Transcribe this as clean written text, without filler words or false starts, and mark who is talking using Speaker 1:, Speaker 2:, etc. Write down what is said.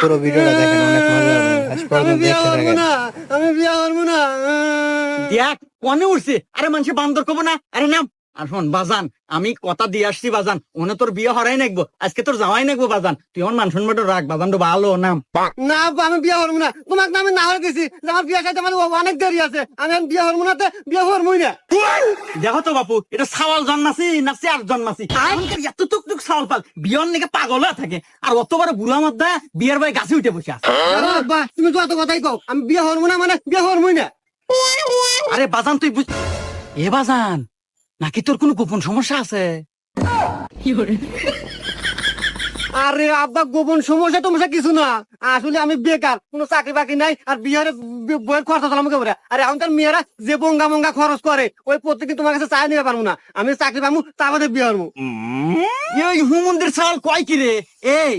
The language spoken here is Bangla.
Speaker 1: পুরো ভিডিওটা দেখেন, অনেক মজা হবে। আজ পর্যন্ত দেখতে থাকেন।
Speaker 2: আমি বিয়া করবো না।
Speaker 3: দেখ কনে উঠছে, আরে মানুষে বান্দর কব না, আরে নাম। আর শোন বাজান, আমি কথা দিয়ে আসছি বাজান, ওনে তোর বিয়ে হরাই নাকবো, আজকে তোর যাওয়াই নাকবো বাজান, তুই আমার মান সম্মান রাখ বাজান, তো ভালো নাম।
Speaker 2: না আব্বা, আমি বিয়া করবো না। তোমাকে আমি না হয়ে গেছি যে আমার বিয়া সাথে মানে অনেক দেরি আছে। আমি এখন বিয়া করবো না, বিয়া করবোই না।
Speaker 3: দেখো তো বাপু, এটা সাওয়াল জন্মাছি না চেয়ার জন্মাছি, এত টুক টুক সাওয়াল পাল বিয়ন নাকি পাগল হয়ে থাকে, আর অত বড় বুড়া মধ্যে বিয়ের ভাই গাছে উঠে বসে আছে।
Speaker 2: আরে আব্বা, তুমি তো এত কথাই কও, আমি বিয়া করবো না মানে বিয়া করবোই না।
Speaker 3: আরে বাজান তুই বুঝ, এ বাজান নাকি তোর কোনো গোপন সমস্যা আছে?
Speaker 2: আরে আব্বা, গোপন সমস্যা টমস্যা কিছু না। আসলে আমি বেকার, কোনো চাকরি বাকরি নাই, আর বিহারে বইয়ের খরচ চালাম কেবরে। আরে এখন তার মেয়েরা যে বঙ্গা মঙ্গা খরচ করে, ওই প্রত্যেকদিন তোমার কাছে চাই নিতে পারবো না। আমি চাকরি পাবো, তা বাদে বিয়ে করবো।
Speaker 3: এই হুমন্দির সাওয়াল কয় কি রে? এই